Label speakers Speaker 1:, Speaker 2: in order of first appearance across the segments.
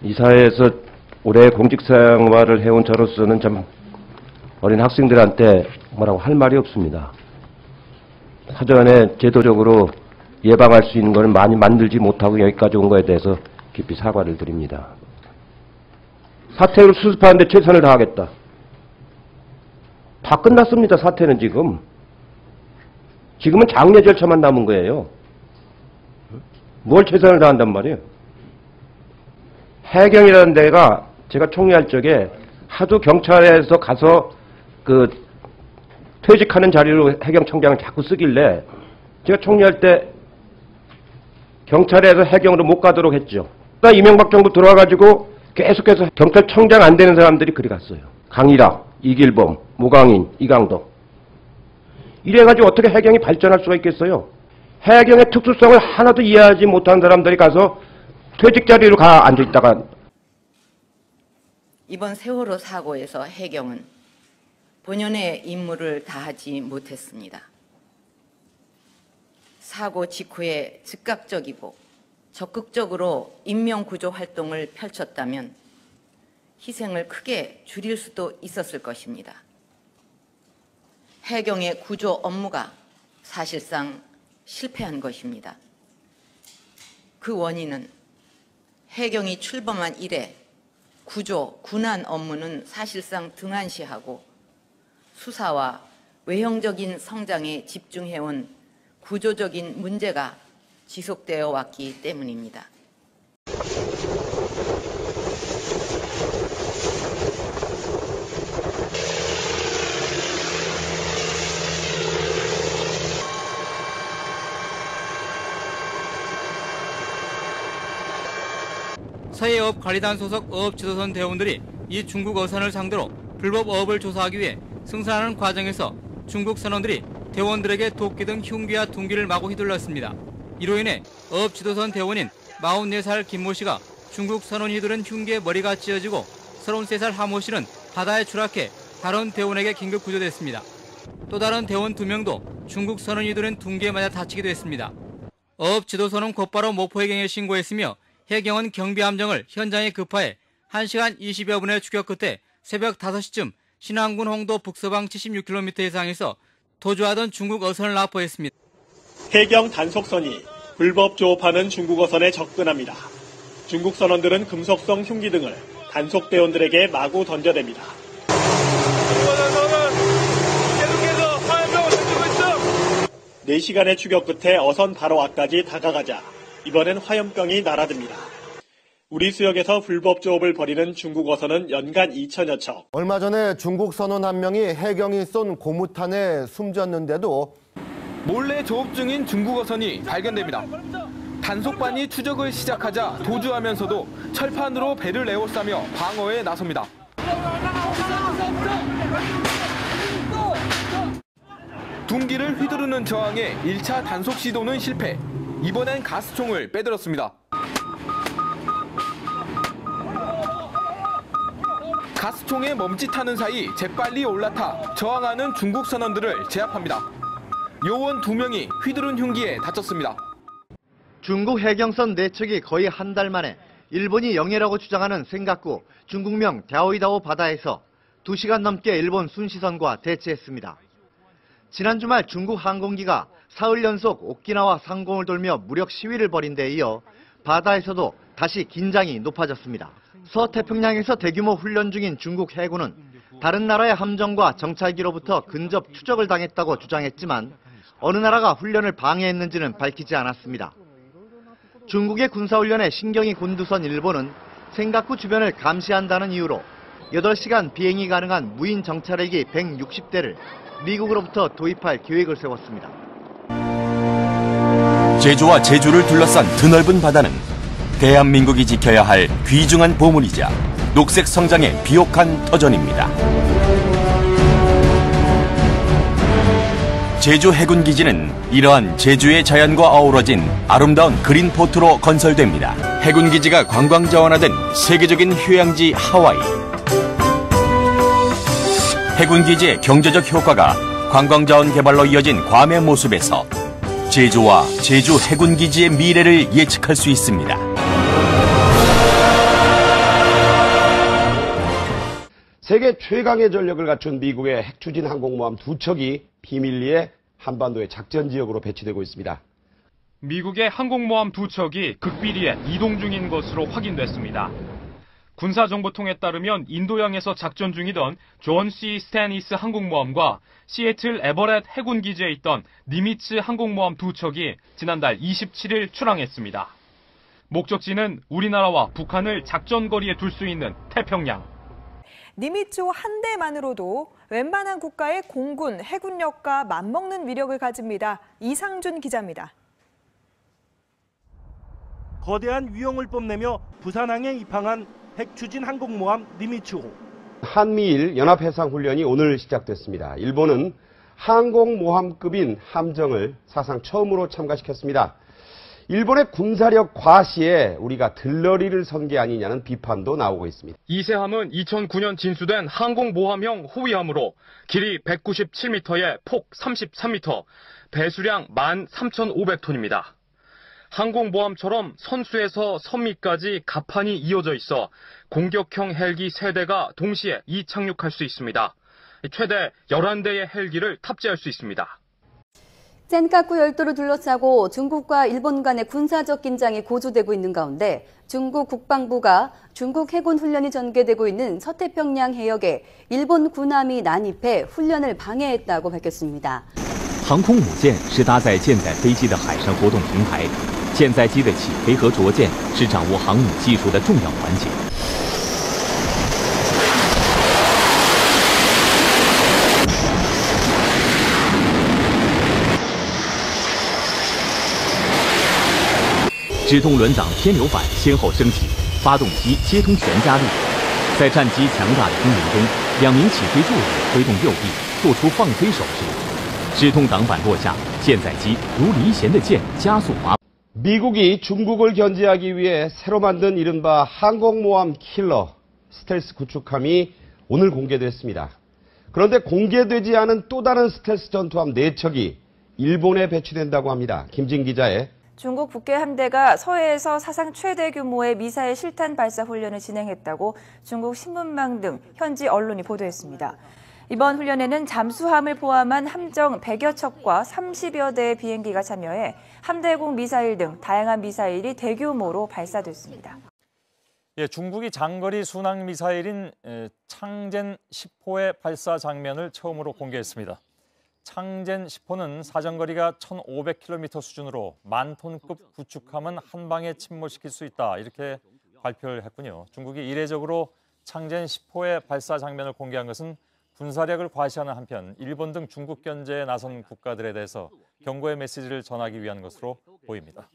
Speaker 1: 이 사회에서 오래 공직 생활을 해온 저로서는 참 어린 학생들한테 뭐라고 할 말이 없습니다. 사전에 제도적으로 예방할 수 있는 걸 많이 만들지 못하고 여기까지 온 거에 대해서 깊이 사과를 드립니다. 사퇴를 수습하는데 최선을 다하겠다. 다 끝났습니다. 사퇴는 지금. 지금은 장례 절차만 남은 거예요. 뭘 최선을 다한단 말이에요. 해경이라는 데가 제가 총리할 적에 하도 경찰에서 가서 퇴직하는 자리로 해경청장을 자꾸 쓰길래 제가 총리할 때 경찰에서 해경으로 못 가도록 했죠. 이명박 정부 들어와가지고 계속해서 경찰청장 안 되는 사람들이 그리 갔어요. 강일학, 이길범, 무강인, 이강덕. 이래가지고 어떻게 해경이 발전할 수가 있겠어요? 해경의 특수성을 하나도 이해하지 못한 사람들이 가서 퇴직 자리로 가 앉아있다가.
Speaker 2: 이번 세월호 사고에서 해경은 본연의 임무를 다하지 못했습니다. 사고 직후에 즉각적이고 적극적으로 인명구조 활동을 펼쳤다면 희생을 크게 줄일 수도 있었을 것입니다. 해경의 구조 업무가 사실상 실패한 것입니다. 그 원인은 해경이 출범한 이래 구조, 군안 업무는 사실상 등한시하고 수사와 외형적인 성장에 집중해온 구조적인 문제가 지속되어 왔기 때문입니다.
Speaker 3: 서해어업관리단 소속 어업지도선 대원들이 이 중국 어선을 상대로 불법 어업을 조사하기 위해 승선하는 과정에서 중국 선원들이 대원들에게 도끼 등 흉기와 둔기를 마구 휘둘렀습니다. 이로 인해 어업지도선 대원인 44살 김모 씨가 중국 선원이 휘두른 흉기에 머리가 찧어지고 33살 하모 씨는 바다에 추락해 다른 대원에게 긴급 구조됐습니다. 또 다른 대원 2명도 중국 선원이 휘두른 둔기에 맞아 다치기도 했습니다. 어업지도선은 곧바로 목포해경에 신고했으며 해경은 경비함정을 현장에 급파해 1시간 20여 분의 추격 끝에 새벽 5시쯤 신안군 홍도 북서방 76km 해상에서 도주하던 중국 어선을 납포했습니다.
Speaker 4: 해경 단속선이 불법 조업하는 중국 어선에 접근합니다. 중국 선원들은 금속성 흉기 등을 단속 대원들에게 마구 던져댑니다. 4시간의 추격 끝에 어선 바로 앞까지 다가가자 이번엔 화염병이 날아듭니다. 우리 수역에서 불법 조업을 벌이는 중국 어선은 연간 2천여 척.
Speaker 5: 얼마 전에 중국 선원 한 명이 해경이 쏜 고무탄에 숨졌는데도
Speaker 6: 몰래 조업 중인 중국 어선이 발견됩니다. 단속반이 추적을 시작하자 도주하면서도 철판으로 배를 에워싸며 방어에 나섭니다. 둔기를 휘두르는 저항에 1차 단속 시도는 실패. 이번엔 가스총을 빼들었습니다. 가스총에 멈칫하는 사이 재빨리 올라타 저항하는 중국 선원들을 제압합니다. 요원 2명이 휘두른 흉기에 다쳤습니다.
Speaker 7: 중국 해경선 4척이 거의 한 달 만에 일본이 영해라고 주장하는 센가쿠 중국명 랴오이다오 바다에서 2시간 넘게 일본 순시선과 대치했습니다. 지난 주말 중국 항공기가 사흘 연속 오키나와 상공을 돌며 무력 시위를 벌인 데 이어 바다에서도 다시 긴장이 높아졌습니다. 서태평양에서 대규모 훈련 중인 중국 해군은 다른 나라의 함정과 정찰기로부터 근접 추적을 당했다고 주장했지만 어느 나라가 훈련을 방해했는지는 밝히지 않았습니다. 중국의 군사훈련에 신경이 곤두선 일본은 센가쿠 주변을 감시한다는 이유로 8시간 비행이 가능한 무인 정찰헬기 160대를 미국으로부터 도입할 계획을 세웠습니다.
Speaker 8: 제주와 제주를 둘러싼 드넓은 바다는 대한민국이 지켜야 할 귀중한 보물이자 녹색 성장의 비옥한 터전입니다. 제주 해군기지는 이러한 제주의 자연과 어우러진 아름다운 그린포트로 건설됩니다. 해군기지가 관광자원화된 세계적인 휴양지 하와이. 해군기지의 경제적 효과가 관광자원 개발로 이어진 괌의 모습에서 제주와 제주 해군기지의 미래를 예측할 수 있습니다.
Speaker 9: 세계 최강의 전력을 갖춘 미국의 핵추진 항공모함 2척이 비밀리에 한반도의 작전 지역으로 배치되고 있습니다.
Speaker 10: 미국의 항공모함 2척이 극비리에 이동 중인 것으로 확인됐습니다. 군사정보통에 따르면 인도양에서 작전 중이던 존 C. 스테니스 항공모함과 시애틀 에버렛 해군기지에 있던 니미츠 항공모함 2척이 지난달 27일 출항했습니다. 목적지는 우리나라와 북한을 작전거리에 둘 수 있는 태평양.
Speaker 11: 니미츠호 한 대만으로도 웬만한 국가의 공군, 해군력과 맞먹는 위력을 가집니다. 이상준 기자입니다.
Speaker 12: 거대한 위용을 뽐내며 부산항에 입항한 핵추진 항공모함 니미츠호.
Speaker 9: 한미일 연합해상훈련이 오늘 시작됐습니다. 일본은 항공모함급인 함정을 사상 처음으로 참가시켰습니다. 일본의 군사력 과시에 우리가 들러리를 선 게 아니냐는 비판도 나오고 있습니다.
Speaker 10: 이세함은 2009년 진수된 항공모함형 호위함으로 길이 197m에 폭 33m, 배수량 13,500톤입니다. 항공모함처럼 선수에서 선미까지 갑판이 이어져 있어 공격형 헬기 3대가 동시에 이착륙할 수 있습니다. 최대 11대의 헬기를 탑재할 수 있습니다.
Speaker 13: 센카쿠 열도를 둘러싸고 중국과 일본 간의 군사적 긴장이 고조되고 있는 가운데 중국 국방부가 중국 해군 훈련이 전개되고 있는 서태평양 해역에 일본 군함이 난입해 훈련을 방해했다고 밝혔습니다.
Speaker 14: 航空母舰是搭载舰载飞机的海上活动平台，舰载机的起飞和着舰是掌握航母技术的重要环节。 直通轮长偏流反先后升起，发动机接通全加力。在战机强大的轰鸣中，2名起飞助理挥动右臂，做出放飞手势。直通挡板落下，舰载机如离弦的箭加速滑。
Speaker 9: 미국이 중국을 견제하기 위해 새로 만든 이른바 항공모함 킬러 스텔스 구축함이 오늘 공개됐습니다. 그런데 공개되지 않은 또 다른 스텔스 전투함 4척이 일본에 배치된다고 합니다. 김진 기자의
Speaker 11: 중국 북해 함대가 서해에서 사상 최대 규모의 미사일 실탄 발사 훈련을 진행했다고 중국 신문망 등 현지 언론이 보도했습니다. 이번 훈련에는 잠수함을 포함한 함정 100여 척과 30여 대의 비행기가 참여해 함대공 미사일 등 다양한 미사일이 대규모로 발사됐습니다.
Speaker 15: 예, 중국이 장거리 순항 미사일인 창젠 10호의 발사 장면을 처음으로 공개했습니다. 창젠 10호는 사정거리가 1,500km 수준으로 10,000톤급 구축함은 한 방에 침몰시킬 수 있다, 이렇게 발표를 했군요. 중국이 이례적으로 창젠 10호의 발사 장면을 공개한 것은 군사력을 과시하는 한편 일본 등 중국 견제에 나선 국가들에 대해서 경고의 메시지를 전하기 위한 것으로 보입니다.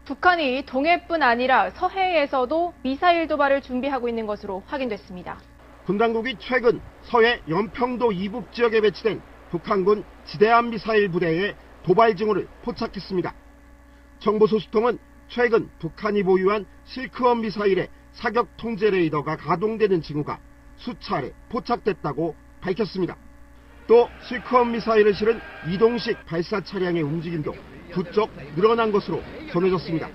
Speaker 16: 북한이 동해뿐 아니라 서해에서도 미사일 도발을 준비하고 있는 것으로 확인됐습니다.
Speaker 17: 군 당국이 최근 서해 연평도 이북 지역에 배치된 북한군 지대함 미사일 부대의 도발 징후를 포착했습니다. 정보소식통은 최근 북한이 보유한 실크원 미사일의 사격 통제 레이더가 가동되는 징후가 수차례 포착됐다고 밝혔습니다. 또 실크원 미사일을 실은 이동식 발사 차량의 움직임도 부쩍 늘어난 것으로 전해졌습니다.